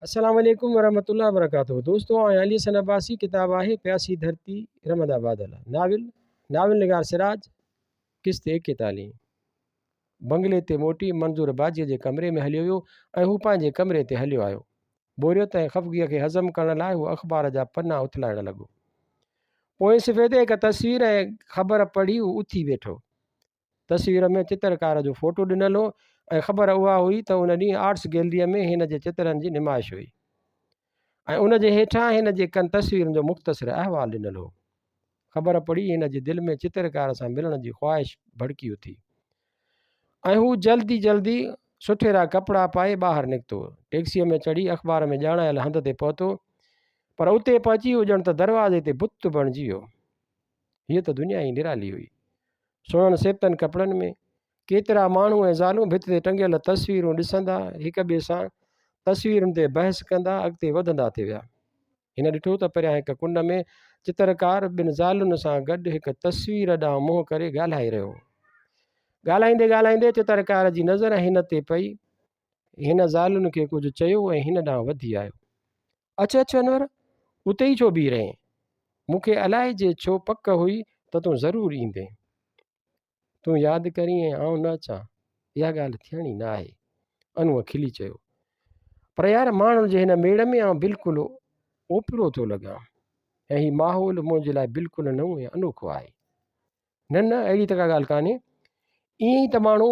अस्सलाम वालेकुम वरहमतुल्लाहि वबरकातुहू। दोस्तों अली हसन अब्बासी किताब आहे प्यासी धरती रमदा बादल। नाविल निगार सिराज किस्त 41। बंगले ते मोटी मंज़ूर बाजीअ जे कमरे में हलियो वियो ऐं हू पंहिंजे कमरे ते हलियो आयो। बोरियत ऐं ख़फ़गीअ खे हज़म करण लाइ हू अख़बार जा पना उथलाइण लॻो। पोइ सफ़ेदे हिकु तस्वीर ऐं ख़बर पढ़ी हू उथी वेठो। तस्वीर में चित्रकार जो फ़ोटो ॾिनल हो ऐं ख़बर उहा हुई त उन ॾींहुं आर्ट्स गैलरीअ में हिन जे चित्रनि जी नुमाइश हुई ऐं उन जे हेठां हिन जे कनि तस्वीरुनि जो मुख़्तसिर अहवालु ॾिनल हो। ख़बर पढ़ी हिन जे दिलि में चित्रकार सां मिलण जी ख़्वाहिश भड़की उथी ऐं हू जल्दी सुठेरा कपिड़ा पाए ॿाहिरि निकितो। टैक्सीअ में चढ़ी अख़बार में ॼाणायल हंध ते पहुतो, पर उते पहुची हू ॼण त दरवाज़े ते बुत बणिजी वियो। हीअ त दुनिया ई निराली हुई। सुहिणनि सेप्तनि कपिड़नि में केतिरा माण्हू ऐं ज़ालूं भित ते टंगियल तस्वीरूं ॾिसंदा, हिक ॿिए सां तस्वीरुनि ते बहस कंदा अॻिते वधंदा थी विया। हिन ॾिठो त परियां हिकु कुंड में चित्रकार ॿिनि ज़ालुनि सां गॾु हिकु तस्वीर ॾांहुं मुंहुं करे ॻाल्हाए रहियो। ॻाल्हाईंदे चित्रकार जी नज़र हिन ते पई। हिन ज़ालुनि खे कुझु चयो ऐं हिन ॾांहुं वधी आयो। अच अनवर, उते ई छो बीह रहे? मूंखे अलाए जे छो पक हुई त तूं ज़रूरु ईंदे। तूं यादि करीं ऐं आउं न अचां, इहा ॻाल्हि थियणी न आहे, अनूअ खिली चयो। पर यार, माण्हुनि जे हिन मेड़ में आउं बिल्कुलु ओपिरो थो लॻां ऐं हीउ माहौल मुंहिंजे लाइ बिल्कुलु नओं ऐं अनोखो आहे। न अहिड़ी त का ॻाल्हि कान्हे, ईअं ई त माण्हू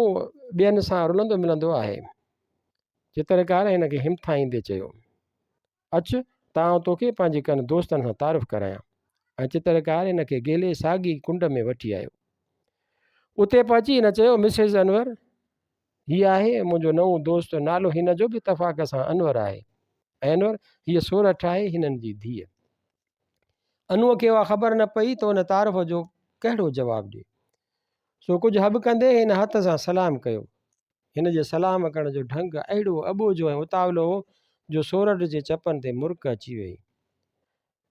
ॿियनि सां रुलंदो मिलंदो आहे। चित्रकार हिन खे हिमथाईंदे चयो। अचु त आउं तोखे पंहिंजे कनि दोस्तनि सां तारीफ़ करायां। ऐं चित्रकार हिन खे गेले साॻी कुंड में वठी आयो। उते पहुची हिन चयो, मिसिस अनवर, हीअ आहे मुंहिंजो नओं दोस्त, नालो हिन जो बि इतफ़ाक़ सां अनवर आहे। ऐं अनवर, हीअ सोरठ आहे हिननि जी धीअ। अनूअ खे उहा ख़बर न पई त हुन तारीफ़ जो कहिड़ो जवाबु ॾिए। सो कुझु हब कंदे हिन हथ सां सलाम कयो। हिन जे सलाम करण जो ढंग अहिड़ो अॿोजो ऐं उतावलो हो जो सोरठ जे चपनि ते मुर्क अची वई।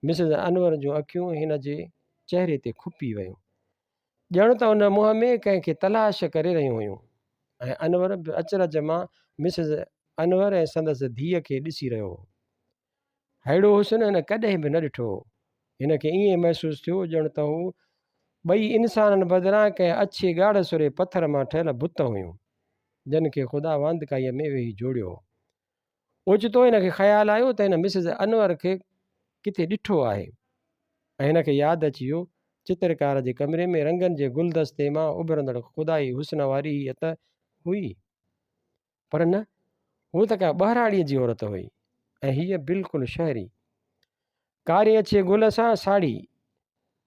मिसिस अनवर जूं अखियूं हिन जे चहिरे ते खुपी वियूं, ॼण त हुन मुंहं में कंहिंखे तलाश करे रहियूं हुयूं। ऐं अनवर बि अचरज मां मिसिस अनवर ऐं संदसि धीअ खे ॾिसी रहियो हो। अहिड़ो हुस्न हिन कॾहिं बि न ॾिठो हो। हिन खे ईअं महसूसु थियो ॼण त हू ॿई इंसाननि बदिरां कंहिं अछे ॻाढ़ सुरे पथर मां ठहियल भुत हुयूं, जिन खे ख़ुदा वांदकाईअ में वेही जोड़ियो हो। ओचितो हिन खे ख़्यालु आयो त हिन मिसिस अनवर खे किथे ॾिठो आहे ऐं हिन खे यादि अची वियो, चित्रकार जे कमरे में रंगनि जे गुलदस्ते मां उभरंदड़ ख़ुदाई हुस्न वारी हीअ त हुई, पर न, हू त का ॿहिराड़ीअ जी औरत हुई ऐं हीअ बिल्कुलु शहरी। कारी अछे गुल सां साड़ी,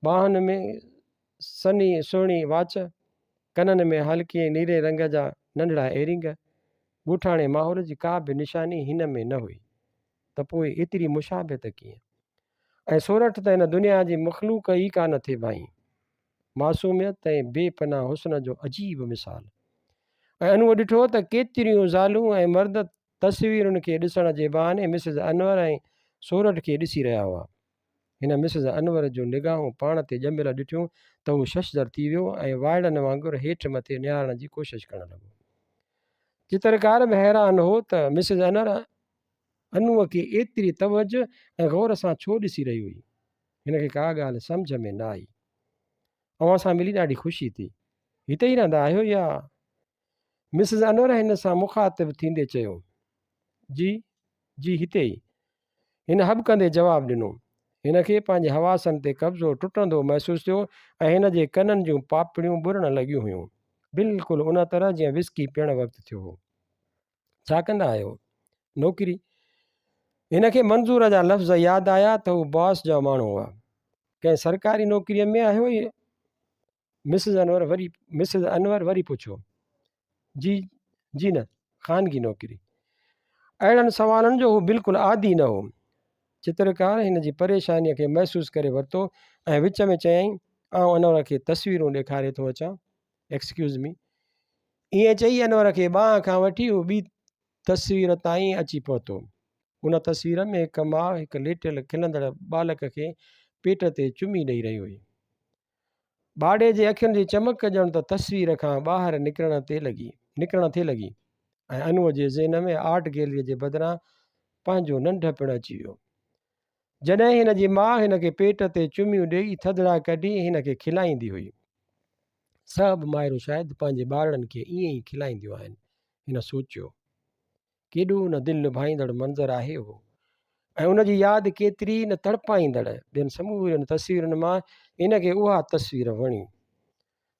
ॿाहुनि में सनी सुहिणी वाच, कननि में हल्के नीरे रंग जा नंढड़ा एरिंग। ॻूठाणे माहौल जी का बि निशानी हिन में न हुई, त पोइ एतिरी मुशाबियत कीअं? ऐं सोरठ त हिन दुनिया जी मख़लूक ई कान थे भाई। मासूमियत ऐं बेपनाह हुस्न जो अजीब मिसाल। ऐं अनूअ ॾिठो त केतिरियूं ज़ालूं ऐं मर्द तस्वीरुनि खे ॾिसण जे बहाने मिसिस अनवर ऐं सोरठ खे ॾिसी रहिया हुआ। हिन मिसिस अनवर जूं निगाहूं पाण ते ॼमियल ॾिठियूं त हू शशदर थी वियो ऐं वाइड़नि वांगुरु हेठि मथे निहारण जी कोशिशि करणु लॻो। चित्रकार बि हैरान हो त मिसिस अनवर अनूअ खे एतिरी तवजो ऐं गौर सां छो ॾिसी रही हुई। हिन खे का ॻाल्हि सम्झ में न आई। अवां सां मिली ॾाढी ख़ुशी थी। हिते ई रहंदा आहियो या? मिसिस अनवर हिन सां मुखातिब थींदे चयो। जी हिते ई, हिन हब कंदे जवाबु ॾिनो। हिन खे पंहिंजे हवासनि ते कब्ज़ो टुटंदो महसूसु थियो ऐं हिन जे कननि जूं पापड़ियूं ॿुरण लॻियूं हुयूं, बिल्कुलु उन तरह जीअं विस्की पीअण वक़्तु थियो हो। छा कंदा आहियो? नौकिरी। हिन खे मंज़ूर जा लफ़्ज़ यादि आया त हू बॉस जा माण्हू हुआ। कंहिं सरकारी नौकिरीअ में आहियो? मिसिस अनवर वरी पुछो। जी न, ख़ानगी नौकिरी। अहिड़नि सवालनि जो हू बिल्कुलु आदी न हो। चित्रकार हिन जी परेशानीअ खे महसूसु करे वरितो ऐं विच में चयईं, आउं अनवर खे तस्वीरूं ॾेखारे थो अचां, एक्सक्यूज़ मी। ईअं चई अनवर खे ॿांह खां वठी हू ॿी तस्वीर ताईं अची पहुतो। उन तस्वीर में हिकु माउ हिकु लेटियल खिलंदड़ बालक खे पेट ते चुमी ॾेई रही हुई। बाड़े जे अखियुनि जी चमक ॼण त तस्वीर खां ॿाहिरि निकिरण थिए लॻी ऐं अनूअ जे ज़हन में आर्ट गैलरीअ जे बदिरां पंहिंजो नंढपिणु अची वियो। जॾहिं हिन जी माउ हिन खे पेट ते चुमियूं ॾेई थधिड़ा कढी हिन खे खिलाईंदी हुई। सभु माइरूं शायदि पंहिंजे ॿारनि खे ईअं ई खिलाईंदियूं आहिनि। हिन सोचियो केॾो न दिलि लुभाईंदड़ मंज़रु आहे उहो, ऐं उनजी यादि केतिरी न तड़पाईंदड़। ॿियनि समूरनि तस्वीरुनि मां इन खे उहा तस्वीर वणी,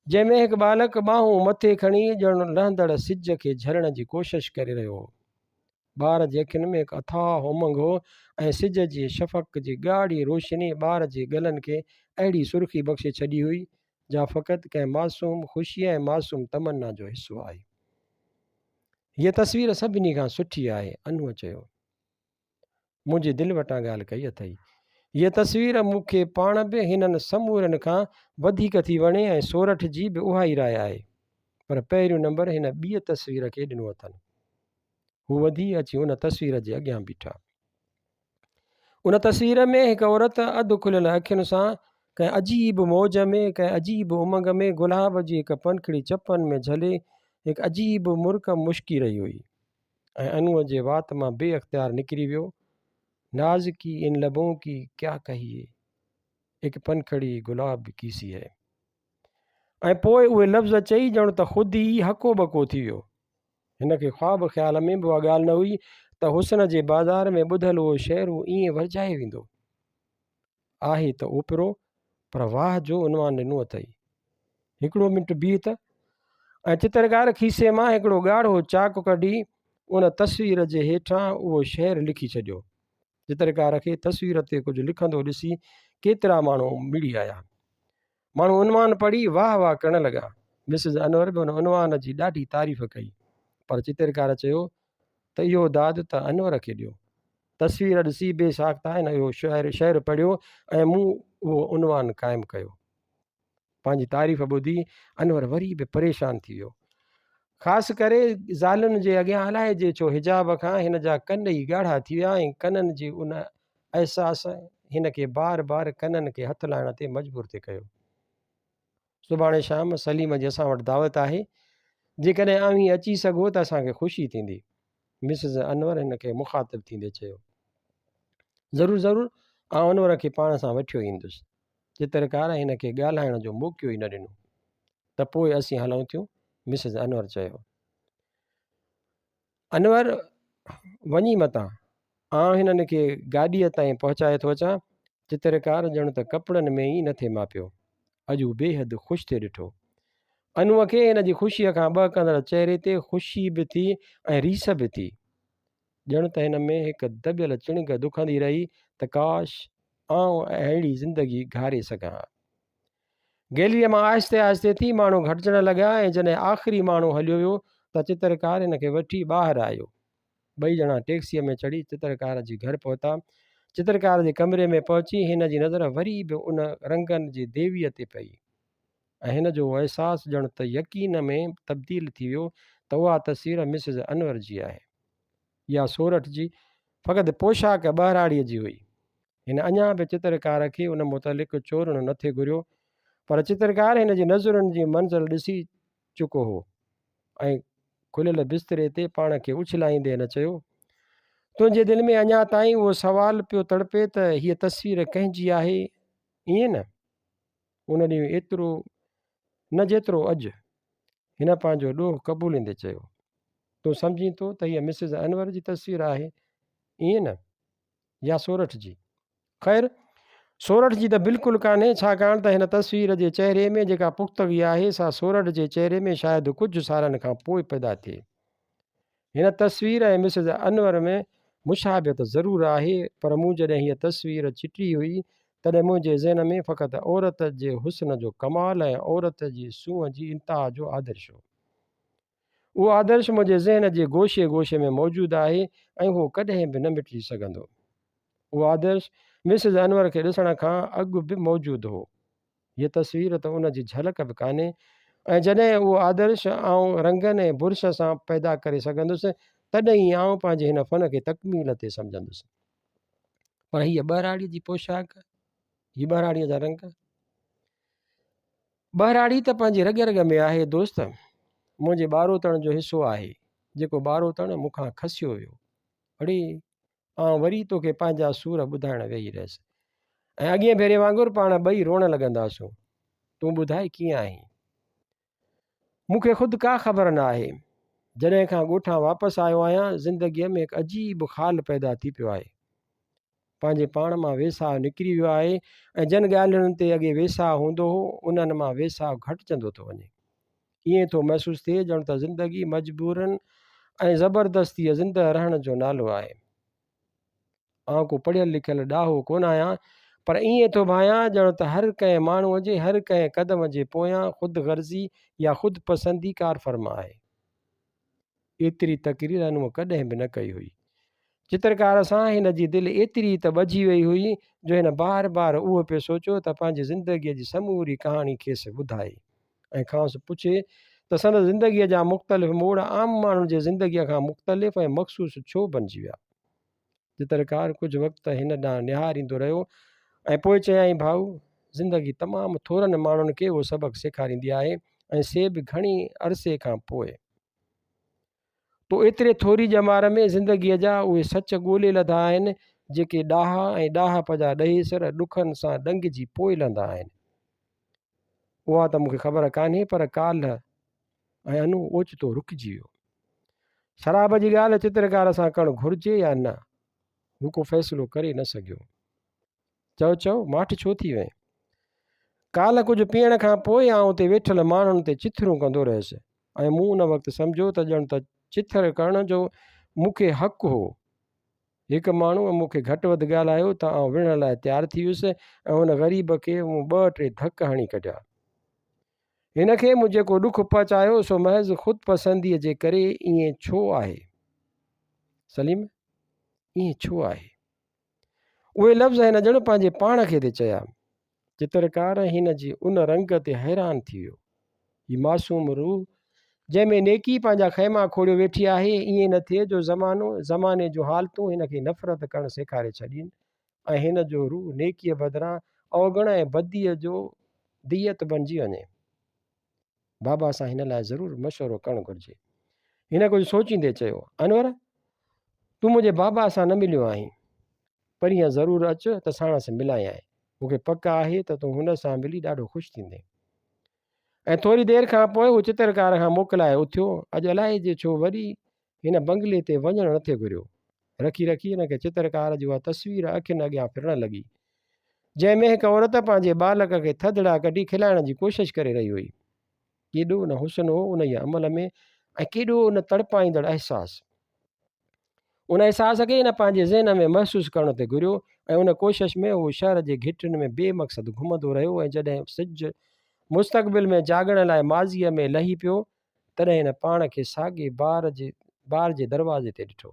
जंहिंमें हिकु बालक ॿाहूं मथे खणी ॼण लहंदड़ सिज खे झलण जी कोशिशि करे रहियो हो। ॿार जे अखियुनि में हिकु अथाह उमंग हो, ऐं सिज जी शफ़क़ जी ॻाढ़ी रोशनी ॿार जे गलनि खे अहिड़ी सुर्खी बख़्शे छॾी हुई जा फ़क़ति कंहिं मासूम ख़ुशी ऐं मासूम तमन्ना जो हिसो आहे। हीअ तस्वीर सभिनी खां सुठी आहे, अनूअ चयो। मुंहिंजे दिलि वटां ॻाल्हि कई अथई। हीअ तस्वीर मूंखे पाण बि हिननि समूरनि खां वधीक थी वणे, ऐं सोरठ जी बि उहा ई राय आहे। पर पहिरियों नंबर हिन ॿीअ तस्वीर खे ॾिनो अथनि। हू वधी अची उन तस्वीर जे अॻियां बीठा। उन तस्वीर में हिकु औरत अधु खुलियल अखियुनि सां कंहिं अजीब मौज में, कंहिं अजीब उमंग में गुलाब जी हिकु पंखड़ी चपनि में झले हिकु अजीब मुर्क मुश्की रही हुई, ऐं अनूअ जे वात मां बे अख़्तियार निकिरी वियो, नाज़की इन लबों की क्या कहिए, एक पंखड़ी गुलाब की सी है। ऐं पोइ उहे लफ़्ज़ चई ॼण त ख़ुदि ई हको बको थी वियो। हिन खे ख़्वाब ख़्याल में बि उहा ॻाल्हि न हुई त हुस्न जे बाज़ार में ॿुधल उहो शहरु ईअं वरजाए वेंदो आहे त ओपिरो, पर वाह जो उनवान ॾिनो अथई। हिकिड़ो मिंट बीह त। ऐं चित्रकार खीसे मां हिकिड़ो ॻाढ़ो चाक कढी उन तस्वीर जे हेठां उहो शहरु लिखी छॾियो। चित्रकार खे तस्वीर ते कुझु लिखंदो ॾिसी केतिरा माण्हू मिड़ी आया। माण्हू उनवान पढ़ी वाह वाह करण लॻा। मिसिस अनवर बि उन उनवान जी ॾाढी तारीफ़ कई, पर चित्रकार चयो त इहो दादु त अनवर खे ॾियो। तस्वीर ॾिसी बेसाख्ता हिन इहो शहरु पढ़ियो ऐं मूं उहो उनवान क़ाइमु कयो। पंहिंजी तारीफ़ ॿुधी अनवर वरी बि परेशान थी वियो। ख़ासि करे ज़ालुनि जे अॻियां अलाए जे छो हिजाब खां हिन जा कन ई ॻाढ़ा थी विया, ऐं कननि जी उन अहसास हिन खे बार बार कननि खे हथु लाइण ते मजबूर थिए कयो। सुभाणे शाम सलीम जी असां वटि दावत आहे, जेकॾहिं अव्हीं अची सघो त असांखे ख़ुशी थींदी। मिसिस अनवर हिन खे मुखातिब थींदे चयो। ज़रूरु ज़रूरु, आउं अनवर खे पाण सां वठी ईंदुसि। चित्रकार हिन खे ॻाल्हाइण जो मौक़ो ई न ॾिनो। त पोइ असीं हलूं थियूं, मिसिस अनवर चयो। अनवर वञी मतां, आउं हिननि खे गाॾीअ ताईं पहुचाए थो अचां। चित्रकार ॼण त कपिड़नि में ई न थिए मापियो। अॼु बेहदि ख़ुशि थिए ॾिठो। अनूअ खे हिन जी ख़ुशीअ खां ॿ कंदड़ चहिरे ते ख़ुशी बि थी ऐं रीस बि थी। ॼण त हिन में हिकु दॿियल चिणग दुखंदी रही त काश आउं अहिड़ी ज़िंदगी घारे सघां। गैलरीअ मां आहिस्ते आहिस्ते थी माण्हू घटिजण लॻा, ऐं जॾहिं आख़िरी माण्हू हलियो वियो त चित्रकार हिन खे वठी ॿाहिरि आयो। ॿई ॼणा टैक्सीअ में चढ़ी चित्रकार जी घर पहुता। चित्रकार जे कमरे में पहुची हिन जी नज़र वरी बि उन रंगनि जी देवीअ ते पई, ऐं हिन जो अहसासु ॼण त यकीन में तब्दील थी वियो त उहा तस्वीर मिसिस अनवर जी आहे, या सोरठ जी, फ़क़ति पोशाक ॿाहिराड़ीअ जी हुई। हिन अञा बि चित्रकार खे उन मुतलिक़ चोरणु न थे घुरियो, पर चित्रकार हिन जी नज़रुनि जी मंज़िल ॾिसी चुको हो, ऐं खुलियल बिस्तरे ते पाण खे उछलाईंदे हिन चयो, तुंहिंजे दिलि में अञा ताईं उहो सुवालु पियो तड़पे त हीअ तस्वीर कंहिंजी आहे, ईअं न? उन ॾींहुं एतिरो न जेतिरो अॼु। हिन पंहिंजो ॾोह क़बूलींदे चयो, तूं सम्झी थो त हीअ मिसिस अनवर जी तस्वीर आहे, ईअं न? या सोरठ जी? ख़ैर, सोरठ जी त बिल्कुलु कान्हे, छाकाणि त हिन तस्वीर जे चहिरे में जेका पुख़्तगी आहे सा सोरठ जे चहिरे में शायदि कुझु सालनि खां पोइ पैदा थिए। हिन तस्वीर ऐं मिसिस अनवर में मुशाबियत ज़रूरु आहे, पर मूं जॾहिं हीअ तस्वीर चिटी हुई तॾहिं मुंहिंजे ज़हन में फ़क़ति औरत जे हुस्न जो कमाल ऐं औरत जी सूंहं जी इंतिहा जो आदर्श हो। उहो आदर्श मुंहिंजे ज़हन जे गोशे गोशे में मौजूदु आहे, ऐं उहो कॾहिं बि न मिटी सघंदो। उहो आदर्श मिसिस अनवर खे ॾिसण खां अॻु बि मौजूदु हो। हीअ तस्वीर त उन जी झलक बि कान्हे, ऐं जॾहिं उहो आदर्श आउं रंगनि ऐं बुर्श सां पैदा करे सघंदुसि तॾहिं आउं पंहिंजे हिन फ़न खे तकमील ते सम्झंदुसि। पर हीअ ॿाहिराड़ीअ जी पोशाक, हीअ ॿाहिराड़ीअ जा रंग, ॿाहिराड़ी त पंहिंजी रग रग में आहे दोस्त। मुंहिंजे ॿारोतण जो हिसो आहे, जेको ॿारोतण मूंखां खसियो वियो। अड़े वरी तोखे पंहिंजा सूर ॿुधाइण वेही रहियसि ऐं अॻिए भेरे वांगुरु पाण ॿई रोअण लॻंदासूं। तूं ॿुधाए कीअं आहीं? मूंखे ख़ुदि का ख़बर न आहे। जॾहिं खां ॻोठां वापसि आयो आहियां ज़िंदगीअ में हिकु अजीब ख़ाल पैदा थी पियो आहे। पंहिंजे पाण मां वेसाह निकिरी वियो आहे ऐं जिन ॻाल्हियुनि ते अॻे वेसाह हूंदो हो उन्हनि मां वेसाह घटिजंदो थो वञे। ईअं थो महसूसु थिए ॼण त ज़िंदगी मजबूरनि ऐं ज़बरदस्तीअ ज़िंदह रहण जो नालो आहे। आउं को पढ़ियल लिखियल ॾाहो कोन आहियां, पर ईअं थो भायां ॼण त हर कंहिं माण्हूअ जे हर कंहिं क़दम जे पोयां ख़ुदि गर्ज़ी या ख़ुदि पसंदी कार फर्मा आहे। एतिरी तक़रीर अनूअ कॾहिं बि न कई हुई। चित्रकार सां हिन जी दिलि एतिरी त ॿझी वई हुई जो हिन बार बार उहो पियो सोचियो त पंहिंजी ज़िंदगीअ जी समूरी कहाणी खेसि ॿुधाए ऐं खांसि पुछे त संदसि ज़िंदगीअ जा मुख़्तलिफ़ मोड़ आम माण्हुनि जे ज़िंदगीअ खां मुख़्तलिफ़ ऐं मख़सूसु छो बणिजी विया। चित्रकार कुझु वक़्तु हिन ॾांहुं निहारींदो रहियो ऐं पोइ चयाईं, भाऊ, ज़िंदगी तमामु थोरनि माण्हुनि खे उहो सबक़ु सेखारींदी आहे ऐं से बि घणी अरसे खां पोइ। तो एतिरे थोरी ॼमार में ज़िंदगीअ जा उहे सच ॻोल्हे लधा आहिनि जेके ॾाहा ऐं ॾाहप जा ॾहेसर ॾुखनि सां ॾंगिजी पोइ लहंदा आहिनि। उहा त मूंखे ख़बर कान्हे, पर काल्ह ऐं अनु ओचितो रुकिजी वियो। शराब जी ॻाल्हि चित्रकार सां करणु घुरिजे या न, हू को फ़ैसिलो करे न सघियो। चओ माठि छो थी वई? काल्ह कुझु पीअण खां पोइ आउं उते वेठल माण्हुनि ते चिथरूं कंदो रहियुसि ऐं मूं उन वक़्तु सम्झो त ॼण त चिथर करण जो मूंखे हक़ु हो। हिकु माण्हूअ मूंखे घटि वधि ॻाल्हायो त आउं विढ़ण लाइ तयारु थी वियुसि ऐं हुन ग़रीब खे मूं 2-3 धक हणी कढिया। हिन खे मूं जेको ॾुखु पहुचायो सो महज़ ख़ुदि पसंदीअ जे करे। ईअं छो आहे सलीम? ईअं छो आहे? उहे लफ़्ज़ हिन ॼण पंहिंजे पाण खे ते चया। चित्रकार हिन जी उन रंग ते हैरान थी वियो। हीअ मासूम रूह जंहिंमें नेकी पंहिंजा ख़ैमा खोड़ियो वेठी आहे, ईअं न थिए जो ज़माने जूं हालतूं हिन खे नफ़रत करणु सेखारे छॾीनि ऐं हिन जो रूह नेकीअ बदिरां अवगण ऐं बदीअ जो दियत बणिजी वञे। बाबा सां हिन लाइ ज़रूरु मशवरो करणु घुरिजे। हिन कुझु सोचींदे चयो, अनवर, तूं मुंहिंजे बाबा सां न मिलियो आहीं, पर हीअं ज़रूरु अचु त साणसि मिलाए आहे। मूंखे पक आहे त तूं हुन सां मिली ॾाढो ख़ुशि थींदे। ऐं थोरी देरि खां पोइ हू चित्रकार खां मोकिलाए उथियो। अॼु अलाए जे छो वरी हिन बंगले ते वञणु न थिए घुरियो। रखी हिन खे चित्रकार जी उहा तस्वीर अखियुनि अॻियां फिरणु लॻी, जंहिंमें हिकु औरत पंहिंजे बालक खे थधिड़ा कढी खिलाइण जी कोशिशि करे रही हुई। केॾो न हुस्न हो उन जे अमल में ऐं केॾो न तड़पाईंदड़ अहसासु। उन अहसास खे हिन पंहिंजे ज़हन में महसूसु करण ते घुरियो ऐं उन कोशिशि में उहो शहर जे घिटियुनि में बेमक़सद घुमंदो रहियो। ऐं जॾहिं सिज मुस्तक़बिल में जाॻण लाइ माज़ीअ में लही पियो तॾहिं हिन पाण खे साॻे ॿार जे दरवाज़े ते ॾिठो।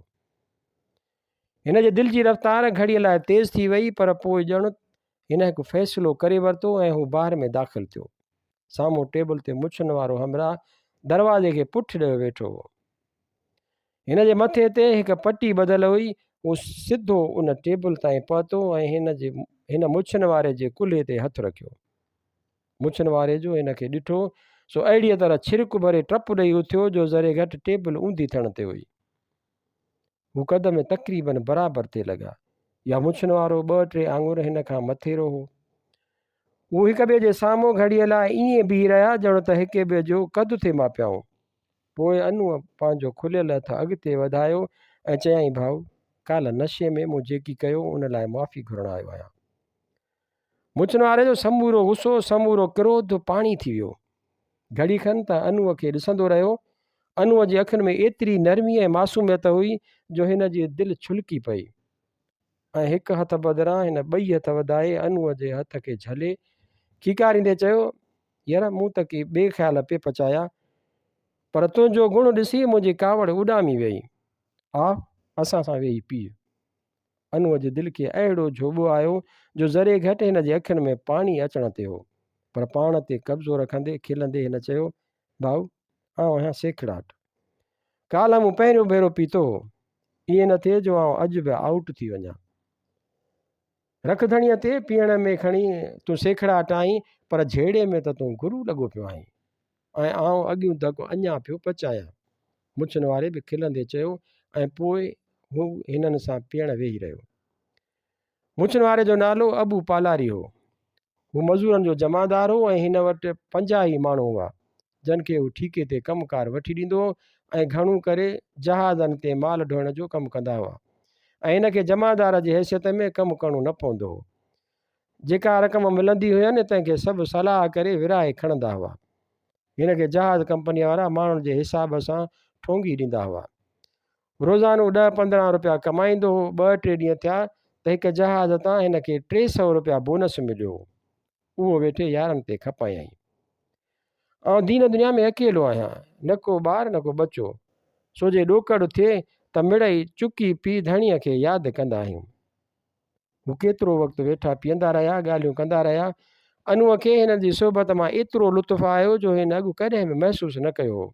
हिन जे दिलि जी रफ़्तार घड़ीअ लाइ तेज़ थी वई, पर पोइ ॼण हिन हिकु फ़ैसिलो करे वरितो ऐं हू ॿाहिरि में दाख़िल थियो। साम्हूं टेबल ते मुछनि वारो हमराह दरवाज़े खे पुठि ॾियो वेठो हो। हिन जे मथे ते हिकु पटी ॿधल हुई। हू सिधो उन टेबल ताईं पहुतो ऐं हिन मुछनि वारे जे कुल्हे ते हथु रखियो। मुछनि वारे जो हिन खे ॾिठो सो अहिड़ीअ तरह छिरिक भरे टप ॾेई उथियो जो ज़रे घटि टेबल ऊंधी थियण ते हुई। हू क़दम तक़रीबन बराबरि ते लॻा। या मुछनि वारो 2-3 आङुर हिन खां मथेरो हो। हू हिक ॿिए जे साम्हूं घड़ीअ लाइ ईअं बीह रहिया ॼण त हिक ॿिए जो कदु थे मापियाऊं। पोइ अनूअ पंहिंजो खुलियल हथ अॻिते वधायो ऐं चयाईं, भाऊ, काल्ह नशे में मूं जेकी कयो उन लाइ माफ़ी घुरण आयो आहियां। मुछनि वारे जो समूरो गुस्सो, समूरो क्रोध पाणी थी वियो। घड़ी खनि त अनूअ खे ॾिसंदो रहियो। अनूअ जी अखियुनि में एतिरी नरमी ऐं मासूमियत हुई जो हिन जी दिलि छुलकी पई ऐं हिकु हथ बदिरां हिन ॿई हथ वधाए अनूअ जे हथ खे झले खीकारींदे चयो, यार, मूं त के ॿिए ख़्याल पे पचाया, पर तुंहिंजो गुण ॾिसी मुंहिंजी कावड़ उॾामी वई। असां सां वेही पीउ। अनूअ जे दिलि खे अहिड़ो झोॿो आयो जो ज़रे घटि हिन जे अखियुनि में पाणी अचण ते हो, पर पाण ते कब्ज़ो रखंदे खिलंदे हिन चयो, भाऊ, आउं आहियां सेखड़ाट। काल्ह मूं पहिरियों भेरो पीतो हो। ईअं न थिए जो आउं अॼु बि आउट थी वञा। रखधणीअ ते पीअण में खणी तूं सेखड़ाट आहीं, पर झेड़े में त तूं गुरू लॻो पियो आहीं ऐं आउं अॻियूं दॻो अञा पियो पचायां। मुछनि वारे बि खिलंदे चयो ऐं पोइ हू हिननि सां पीअण वेही रहियो। मुछनि वारे जो नालो अबू पालारी हो। हू मज़ूरनि जो जमादार हो ऐं हिन वटि 50 माण्हू हुआ जिन खे हू ठीके ते कमुकारु वठी ॾींदो हो ऐं घणो करे जहाज़नि ते माल ढोइण जो कमु कंदा हुआ ऐं हिनखे जमादार जी हैसियत में कमु करणो न पवंदो हो। जेका रक़म मिलंदी हुयनि तंहिंखे सभु सलाह करे विराए खणंदा हुआ। हिनखे जहाज़ कंपनीअ वारा माण्हुनि जे हिसाब सां ठोंगी ॾींदा हुआ। रोज़ानो 10-15 रुपया कमाईंदो हो। 2-3 ॾींहं थिया त हिकु जहाज़ तां हिनखे 300 रुपया बोनस मिलियो। उहो वेठे यारनि ते खपायई। ऐं दीन दुनिया में अकेलो आहियां, न को ॿार न को बचो। सो जे ॾोकड़ थिए त मिड़ई चुकी पी धणीअ खे यादि कंदा आहियूं। हू केतिरो वक़्तु वेठा पीअंदा रहिया, ॻाल्हियूं कंदा रहिया। अनूअ खे हिन जी सोबत मां एतिरो लुत्फ़ु आयो जो हिन अॻु कॾहिं बि महसूसु न कयो हो।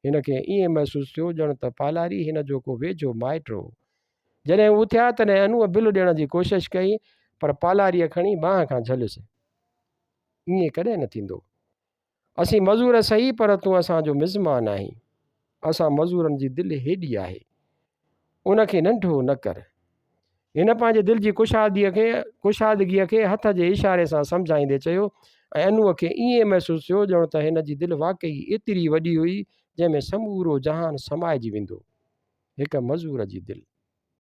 हिनखे ईअं महसूसु थियो ॼण त पालारी हिन जो को वेझो माइट हो। जॾहिं हू उथिया तॾहिं अनूअ बिल ॾियण जी कोशिशि कई, पर पालारीअ खणी बांह खां झलियुसि। ईअं कॾहिं न थींदो। असीं मज़ूर सही, पर तूं असांजो मिज़मान आहीं। असां मज़ूरनि जी दिलि हेॾी आहे, उनखे नंढो न कर। हिन पंहिंजे दिलि जी कुशादगीअ खे हथ जे इशारे सां सम्झाईंदे चयो ऐं अनूअ खे ईअं महसूसु थियो ॼण त हिन जी दिलि वाक़ई एतिरी वॾी हुई जंहिंमें समूरो जहान समाइजी वेंदो। हिकु मज़ूर जी दिलि।